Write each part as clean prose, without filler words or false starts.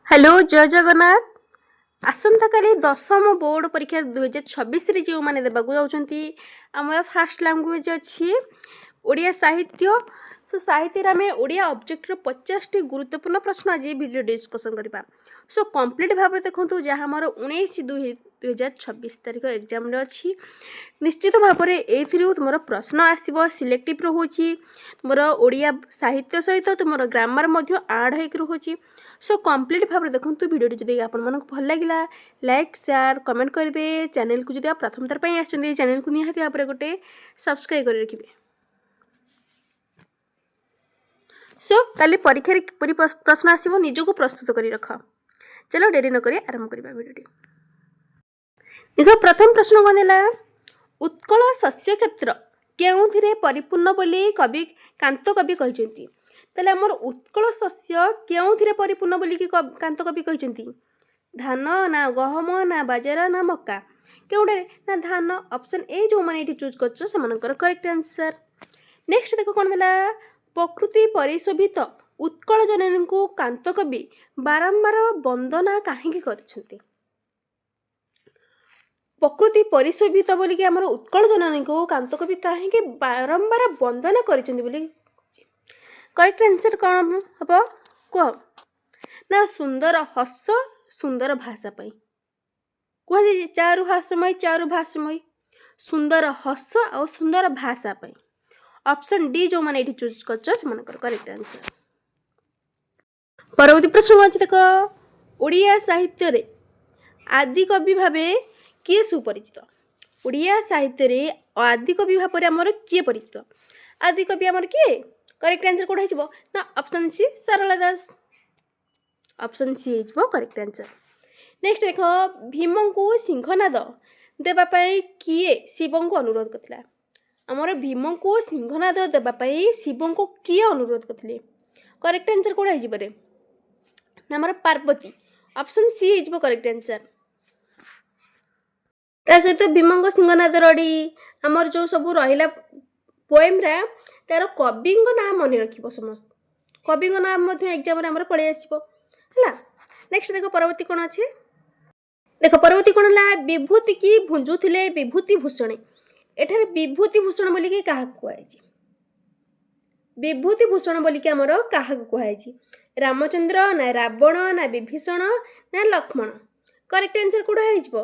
Hello जय जगन्नाथ। आसंता काली दशम board परीक्षा 2026 जो मैंने देवाक जाऊँगी आम फास्ट लैंग्वेज अच्छी ओडिया साहित्य। सो साहित्य आम ओडिया ऑब्जेक्टर 50 टी गुरुत्वपूर्ण प्रश्न आज वीडियो डिस्कसन करवा। सो कंप्लीट भाव देखो जहाँ आमर 19/2/2026 तारीख एग्जाम अच्छी निश्चित भाव में तुम प्रश्न आसो सिलेक्टिव रोचे तुम ओडिया साहित्य सहित तुम ग्रामर आड हो। सो कंप्लीट भाव में देखो वीडियो जब आपको भल लगे लाइक शेयर कमेंट करेंगे। चैनल को जब आप प्रथम थर पर आसते चैनल को निहाती भाव में गोटे सब्सक्राइब कर रखिए। सो काली परीक्षा किपरि प्रश्न आसो निजको प्रस्तुत कर रख। चलो डेरी नक आरंभ करवा वीडियो। देख प्रथम प्रश्न कौन है उत्कल शस्य क्षेत्र केउथिरे परिपूर्ण बोली कवि कांत कवि कहते तेल आमर उत्कल शस्य केउथिरे परिपूर्ण बोली कांत कवि कहते धान ना गहम ना बाजरा ना मक्का केउटे ना धान ऑप्शन ए जो मैंने ये चूज कर करेक्ट आंसर। नेक्स्ट देखो कौन है प्रकृति परिशोभित उत्कल जननी को कांत कवि बारंबार वंदना कहीं करछंती प्रकृति परिशोभित बोलिकी आमर उत्कल जननी को कांत कवि कहीं बारंबार वंदना कर करेक्ट आंसर कौन हम कह ना सुंदर हस सुंदर भाषा कह चारु भाषमय सुंदर हस और सुंदर भाषा ऑप्शन डी जो मैंने चूज कर करेक्ट आंसर। परवर्ती प्रश्न अच्छे देख ओडिया साहित्य रे आदि कवि भावे किए सुपरिचित ओडिया साहित्य रे आदि कवि भाव में आमर किए परिचित आदि कवि आमर किए करेक्ट आंसर कौन हो ना ऑप्शन सी सारला दास ऑप्शन सी हो करेक्ट आंसर। नेक्स्ट देख भीम को सिंहनाद देवाई किए शिव को अनुरोध करथिला आमर भीम को सिंहनाद देवाई शिव को किए अनुरोध करथिले करेक्ट आंसर कौन हो ना आमर पार्वती ऑप्शन सी हो करेक्ट आंसर। ता सहित भीम सिंहनाद रड़ी आमर जो सब रहा पोएम्रा तार कवि ना मन रख समस्त कवि नाम एग्जाम पलि आसो है। नेक्स्ट देख परवर्ती कौन अच्छे देख परवर्ती कौन है विभूति की भुंजुले विभूति भूषण एठार विभूति भूषण बोलिकी क्या कहुई विभूति भूषण बोलिकी आमर क्या कहुई रामचंद्र ना रावण ना विभीषण ना लक्ष्मण करेक्ट आंसर कौन हो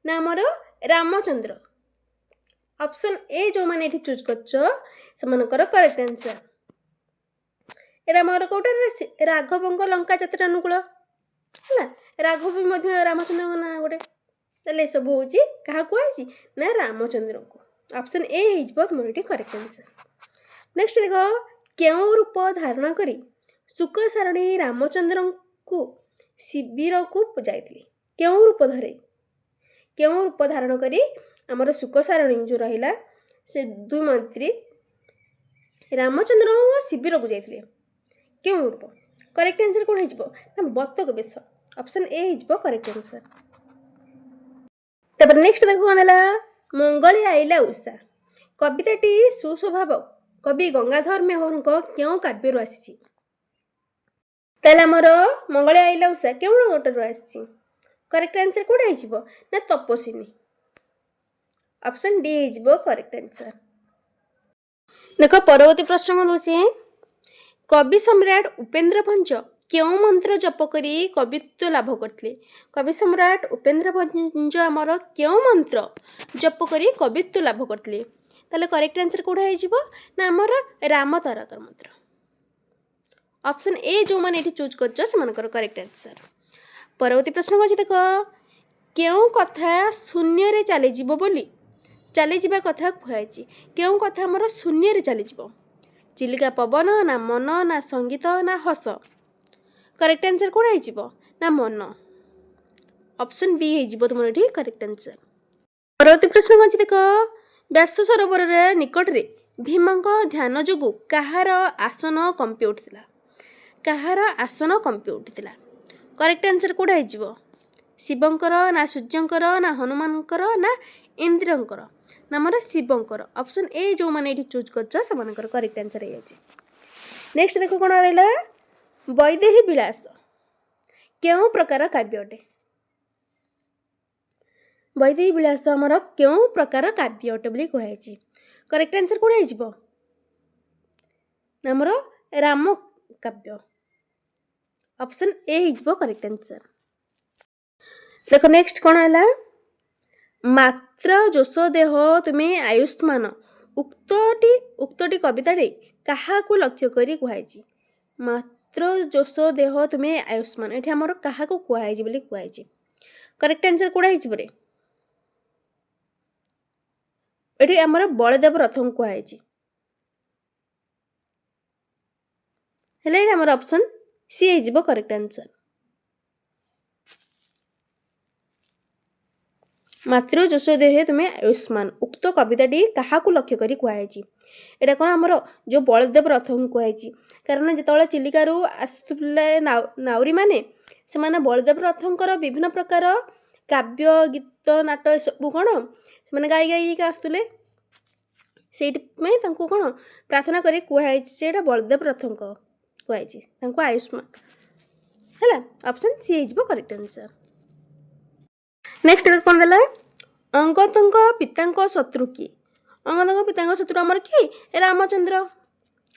ना आमर रामचंद्र ऑप्शन ए जो मैंने ये चूज कर करेक्ट आंसर। एटा मोर कौटे राघव लंका जात्रा अनुकूल है राघव भी रामचंद्र ना गोटे ताले सब हूँ क्या कहुई ना रामचंद्र को ऑप्शन ए हो मोर ये करेक्ट आंसर। नेक्स्ट देख क्यों रूप धारण करी शुक सारणी रामचंद्र को शिविर को जाइए क्यों रूप धरे क्यों रूप धारण करी आमर शुक सारणी जो रहा से दुई मंत्री रामचंद्र शिविर को जाइए क्यों रूप करेक्ट आंसर कौन हो बतक बेश ऑप्शन ए हो करेक्ट आंसर। तब नेक्स्ट देख कौन है मंगली आईला उषा कविताटी सुस्वभाव कवि गंगाधर मेहर क्यों काव्य आसी आमर मंगली आईला उषा क्यों गोटे आसी करेक्ट आंसर कौन हो ना तपस्विनी ऑप्शन डी हो करेक्ट आंसर। देख परवर्ती प्रश्न कौन दूसरी कवि सम्राट उपेन्द्र भंज क्यों मंत्र जप करी कवित्व लाभ करते कवि सम्राट उपेन्द्र भंज आमर क्यों मंत्र जप करी कवित्व लाभ करते ताले करेक्ट आंसर कौन हो ना आमर राम तारकर मंत्र ऑप्शन ए जो मैंने ये चूज कर करेक्ट आंसर। परवर्ती प्रश्न कौन देख क्यों कथा शून्य चलीज बोली चलीजा कथा कहुई क्यों कथा आमर शून्य चलीज चिलिका पवन ना मन ना संगीत ना हस करेक्ट आंसर कौन हो ना मन ऑप्शन बी हो तुम ये करेक्ट आंसर। परवर्ती प्रश्न कौन देख व्यास सरोवर निकट रे भीम ध्यान जोगु कहार आसन कंपी उठिला कहार आसन कंपी उठिला करेक्ट आंसर कौन हो शिवंकर ना सूर्यंकर ना हनुमानकर ना इंद्रंकर नामर शिवंकर ऑप्शन ए जो मैंने ये चूज कर करेक्ट आंसर हो। नेक्स्ट देख कौन रहा वैदेही विलास केउं प्रकार काव्य अटे वैदेही विलास आमर केउं प्रकार काव्य अटे बोली कहुछि करेक्ट आंसर कोन आइजिबो आमर राम काव्य ऑप्शन ए हिजबो करेक्ट आंसर देखो नेक्स्ट कोन हला मात्र जोश देह तुम्हें आयुष्मान उक्तटी कविताटे काहाकू लक्ष्य करी कुहाइछि मात्र जोश देह तुम्हें आयुष्मान एठी हमर काहाकू कुहाइछि बोली कुहाइछि करेक्ट आंसर कोडा हिजि बरे एठी हमर बलदेव रथं कुहाइछि हेले एठी हमर ऑप्शन सी हिजबो करेक्ट आंसर मात्र जोश देहे तुम्हें आयुष्मान उक्त कविताटी काहाकू लक्ष्य करी कुहाइछि एटा कोन हमर जो बलदेव रथं कुहाइछि कारण जेतबेला चिलिकारु आसुले नाउरी माने से माने बलदेव रथंकर विभिन्न प्रकार काव्य गीत नाटक सब कोन से माने गाई गाई के आसुले सेठी में तांको कोन प्रार्थना करी कुहाइछि सेटा बलदेव रथंक कुहाइछि तांको आयुष्मान हैला ऑप्शन सी हिजबो करेक्ट आंसर नेक्स्ट कोन देला अंगदଙ୍କ पिताଙ୍କ शत्रु की अंगदଙ୍କ पिताଙ୍କ शत्रु हमर की रामचंद्र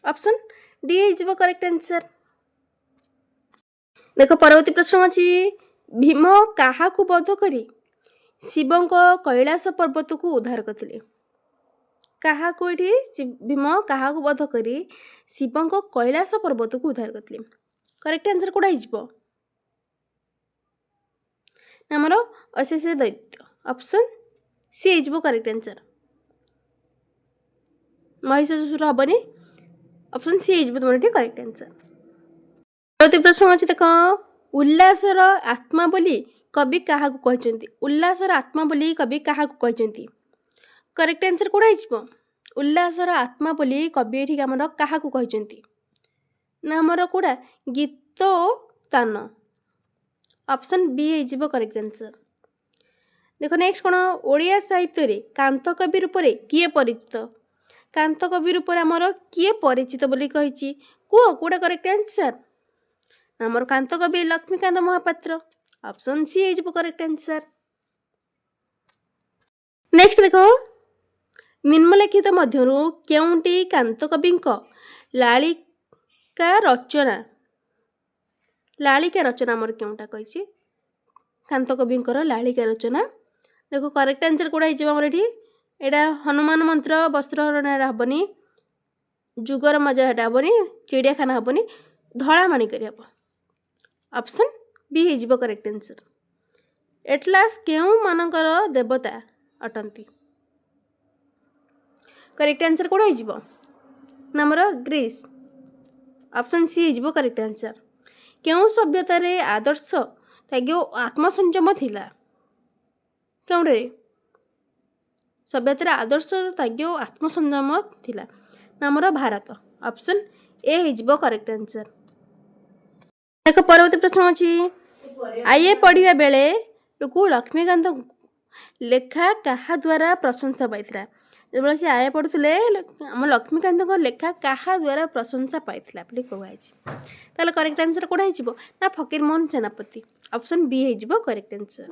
ऑप्शन डी हिजबो करेक्ट आंसर देखो परवर्ती प्रश्न अछि भीम काहाकू बध करी शिवଙ୍କ कैलाश पर्वत को उद्धार करथिले काहाकू एठी भीम काहाकू बध करी शिवଙ୍କ कैलाश पर्वत को उद्धार करथिले करेक्ट आंसर कोडा हिजबो हमर अशेष दैत्य ऑप्शन सी हिजबो करेक्ट आंसर महिषासुर हबनी ऑप्शन सी हिजबो तुमर एठी करेक्ट आंसर परवर्ती प्रश्न अछि देखो उल्लासर आत्मा बोली कवि काहाकू कहचंती उल्लासर आत्मा बोली कवि काहाकू कहचंती करेक्ट आंसर कोडा हिजबो उल्लासर आत्मा बोली कवि एठी हमर काहाकू कहचंती ना हमर कोडा गीत तान ऑप्शन बी हिजबो करेक्ट आंसर देखो नेक्स्ट कोन ओडिया साहित्य रे कांत कवि रूप रे किए परिचित कांत कवि रूप रे हमर किए परिचित बोली कहिछि को कोडा करेक्ट आंसर हमर कांत कवि लक्ष्मीकांत महापात्र ऑप्शन सी हिजबो करेक्ट आंसर नेक्स्ट देखो निम्नलिखित मध्यरु केउंटी कांत कविंक लालिका रचना हमर केउंटा कहिछि कांत कविंकर लालिका रचना देखो करेक्ट आंसर कोडा हिजबो हमर एठी एडा हनुमान मंत्र वस्त्रहरण हबनी जुगर मजा हटा हबनी चिड़ियाखाना हबनी धड़ा माणी करी हबो ऑप्शन बी हिजबो करेक्ट आंसर एटलास केउ मानकर देवता अटंती करेक्ट आंसर कोडा हिजबो नंबर ग्रीस ऑप्शन सी हिजबो करेक्ट आंसर केउ सभ्यता रे आदर्श त्याग्यो आत्मसंयम थिला केउडे सभ्यता रे आदर्श त्याग्यो आत्मसंयम थिला नंबर भारत ऑप्शन ए हिजबो करेक्ट आंसर देखो परवर्ती प्रश्न अछि आइए पढ़िया बेले लोक लक्ष्मीकांत लेखा काहा द्वारा प्रशंसा पाइथिला जब से आया पढ़ुले आम लक्ष्मीकांत लेखा क्या द्वारा प्रशंसा पाई कहुई ताल करेक्ट आंसर कौन हो ना फकीरमोहन सेनापति ऑप्शन बी हो करेक्ट आंसर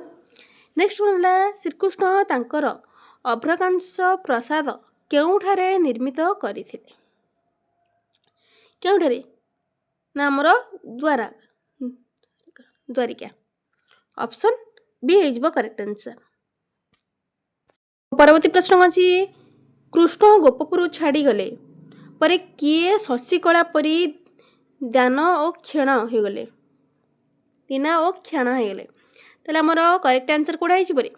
नेक्स्ट कहला श्रीकृष्ण तांकर अभ्रकांश प्रसाद केउठारे निर्मित करथिले केउठारे ना हमर द्वारा द्वारिका ऑप्शन बी हो करेक्ट आंसर परवर्ती प्रश्न अछि कृष्ण गोपपुर छाड़ी गले परे किए शशिकला परी दान और क्षण हो गले दीना और क्षण हो गले ताले हमर करेक्ट आंसर कोडा हिजि परे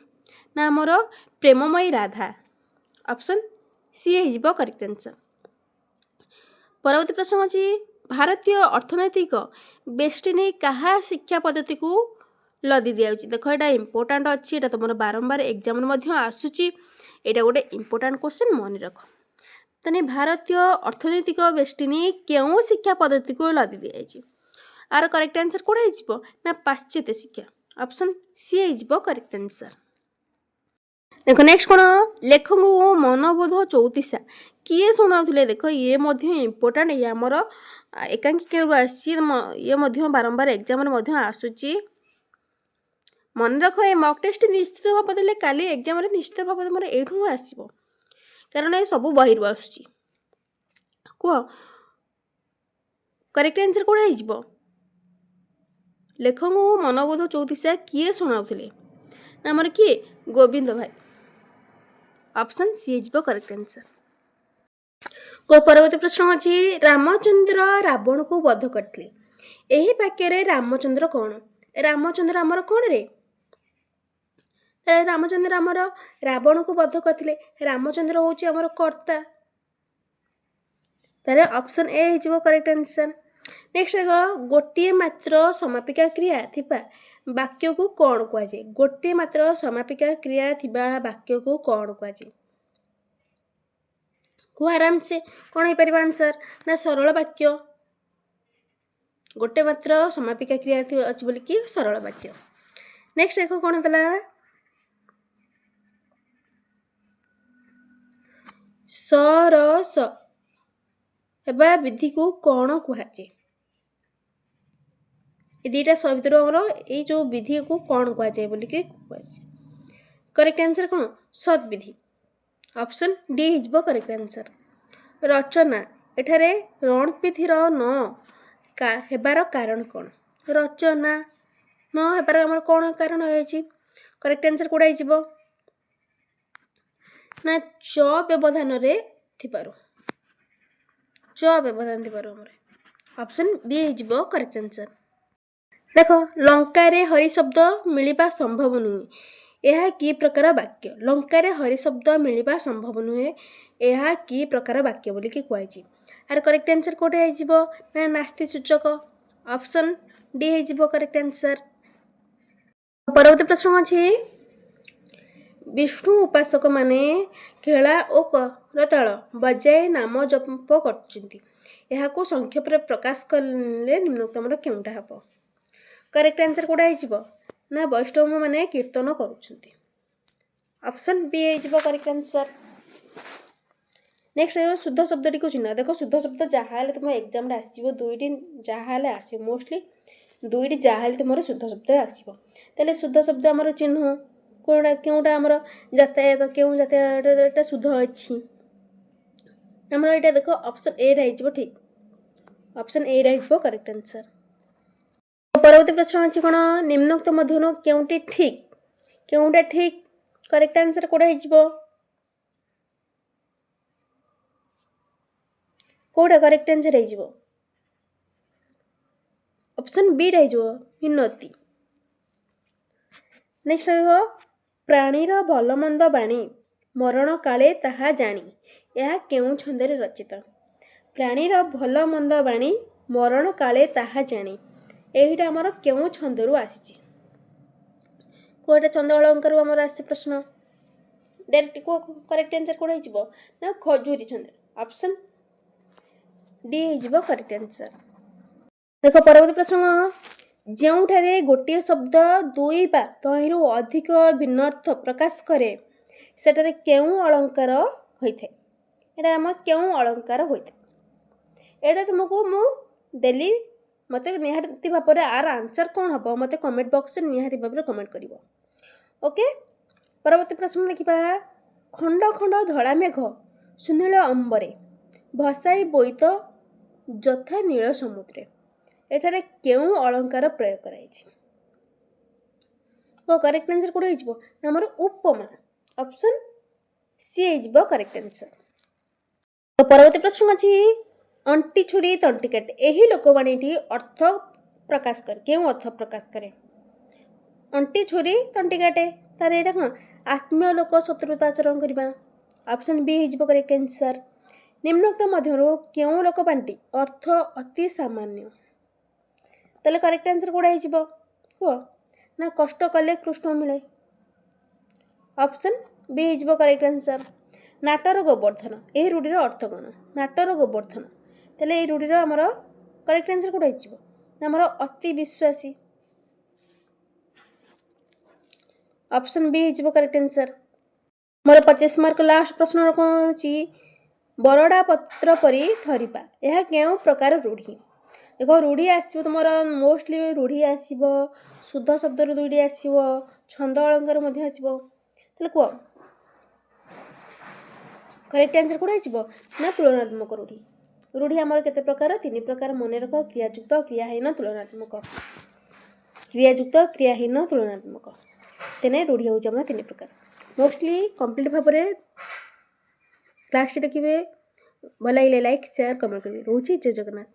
ना हमर प्रेममयी राधा ऑप्शन सी हिजबो करेक्ट आंसर परवर्ती प्रश्न अछि भारतीय अर्थनैतिक बेस्टिनी कहा शिक्षा पद्धति को लदी दिया देख यहाँ इम्पोर्टाट अच्छी यहाँ तुम बारंबार एग्जाम आसूची यहाँ गोटे इम्पोर्टाट क्वेश्चन मन रख तने भारतीय अर्थनैतिक बेस्टिनी क्यों शिक्षा पद्धति को लदी दिखाई आर करेक्ट आंसर कौन हो ना पाश्चात्य शिक्षा ऑप्शन सी हो करेक्ट आंसर देख नेक्स्ट कौन लेखक मनोबोध चौतीसा किए शुणाऊे देख ये इम्पोर्टाट ये आमर एकांकी केवल आसी ये बारंबार एग्जाम आसूची मन रख ए मक टेस्ट निश्चित भाव देले काली एग्जाम निश्चित भाव मोर एठू आसो कारण ये सब बही आसूची कह करेक्ट आंसर कौन हो लेखक मनबोध चौतीसा किए शुणाउले आमर किए गोविंद भाई ऑप्शन सी हो करेक्ट आंसर। परवर्ती प्रश्न अच्छी रामचंद्र रावण को वध करते यही वाक्य रामचंद्र कौन रामचंद्र आमर कौन रे रामचंद्र आमर रावण को वध करते रामचंद्र हूँ आमर कर्ता तारे ऑप्शन ए हो करेक्ट आंसर। नेक्स्ट गोटे मात्र समापिका क्रिया थिबा वाक्य को कौन कहुए गोटे मात्र समापिका क्रिया थिबा वाक्य को कौन कहुए को आराम से कौन हो पार आंसर ना सरल वाक्य गोटे मात्र समापिका क्रिया अच्छी बोल कि सरल वाक्य। नेक्स्ट देखो कौन होता सरस एबा विधि को कौन कहुए ये दुईटा भितर ये जो विधि को कौन कहुए बोल कि करेक्ट आंसर कौन सद विधि ऑप्शन डी हो करेक्ट आंसर। रचना एठारे रण विधिर न हेबार कारण कौन रचना न हेबार आमर कौन कारण हो करेक्ट आंसर कौड़ा हो ना च व्यवधान थिबारु च व्यवधान थिबारु आमर ऑप्शन बी हो करेक्ट आंसर। देख लंका रे हरि शब्द मिलवा संभव नुहे यह कि प्रकार वाक्य लंका रे हरि शब्द मिलवा संभव नुहे यह कि प्रकार वाक्य बोली कि कहुई आर करेक्ट आंसर कौटे हो ना नास्ति सूचक ऑप्शन डी हो करेक्ट आंसर। परवर्ती प्रश्न अच्छी विष्णु उपासक माने खेला और करताल बजाय नाम जप कर संक्षेप प्रकाश कले निम्नतम केउटा हम करेक्ट आंसर कौटा हो ना वैष्णव माने कीर्तन करुछंती ऑप्शन बी हो करेक्ट आंसर। नेक्स्ट शुद्ध शब्द टी को चिन्ह देख शुद्ध शब्द जहाँ तुम एग्जाम आसो दुईटी जहाँ आस मोस्टली दुईटी जहाँ तुम शुद्ध शब्द आसो शुद्ध शब्द आमर चिन्ह कौटा केउटा आमर यातायात क्यों यातायात शुद्ध अच्छी आमर यहाँ देख ऑप्शन ए हो ठीक ऑप्शन ए हो करेक्ट आंसर। परवर्ती प्रश्न अच्छी कौन निम्नोक्त मध्य केउटी ठीक करेक्ट आंसर कौटा हो कौटा करेक्ट आंसर हो ऑप्शन बी हो मिनती। नेक्स्ट देख प्राणीर भल मंद बाणी मरण काले ताहा जानी यह केउं छंदरे रचित प्राणीर भल मंद बाणी मरण काले ताहा जानी यहीटा आमर केउं छंदरू आसी कोटा छंद अलंकार आमर आसी प्रश्न डायरेक्ट को करेक्ट आंसर कौन हो ना खजूरी छंद ऑप्शन डी हो करेक्ट आंसर। देख परवर्ती प्रश्न जोठारे गोटे शब्द दुई बा तहिंरु अधिक भिन्नर्थ प्रकाश करे सेटारे केउं अलंकार होइथे एटा हम केउं अलंकार होइथे एटा तुमको मु देली मते निहाती भाव आर आंसर कौन हम मत कमेंट बॉक्स निहाती भाव कमेंट कर ओके। परवर्ती प्रश्न देखा खंड खंड धला मेघ सुनील अंबरे भसाई बोईत यथा नील समुद्रे एठारे केउं अलंकार प्रयोग कराई करेक्ट आंसर कौन हो आमर उपमा ऑप्शन सी हो करेक्ट आंसर। परवर्ती प्रश्न अच्छी अंटी छुरी तंटी काटे यही लोकवाणी अर्थ प्रकाश करे केउं अर्थ प्रकाश करे अंटी छुरी तंटी काटे तार यहाँ कौन आत्मीय लोक शत्रुता आचरण करवा ऑप्शन बी हो करेक्ट आंसर। निम्नोक्त मध्य केउं लोकवाणी अर्थ अति सामान्य ताले करेक्ट आंसर कौड़ा हो कह ना कष्ट कले कृष्ण मिले ऑप्शन बी हो करेक्ट आंसर। नाटर गोवर्धन यही रूढ़ीर अर्थ कौन नाटर गोवर्धन ताले ये रूढ़ीर आमर करेक्ट आंसर कौड़ा हो आमर अति विश्वासी ऑप्शन बी हो करेक्ट आंसर। मोर 25 मार्क लास्ट प्रश्न कौन अच्छी बरड़ा पत्र परी थरिपा यह केउं प्रकार रूढ़ी देख रूढ़ी आसो तुम मोस्टली रूढ़ी आसो शुद्ध शब्द दुईटी आसो छंद अलंकार आसो ताले कह करेक्ट आंसर कौन हो ना तुलनात्मक रूढ़ी। रूढ़ी आमर केते प्रकार 3 प्रकार मन रख क्रियायुक्त क्रियाहीन तुलनात्मक क्रियायुक्त क्रियाहीन तुलनात्मक तेने रूढ़ी हूँ 3 प्रकार मोस्टली कंप्लीट भाव में क्लास देखिए भल लगे लाइक शेयर कमेंट करेंगे रोचे जय जगन्नाथ।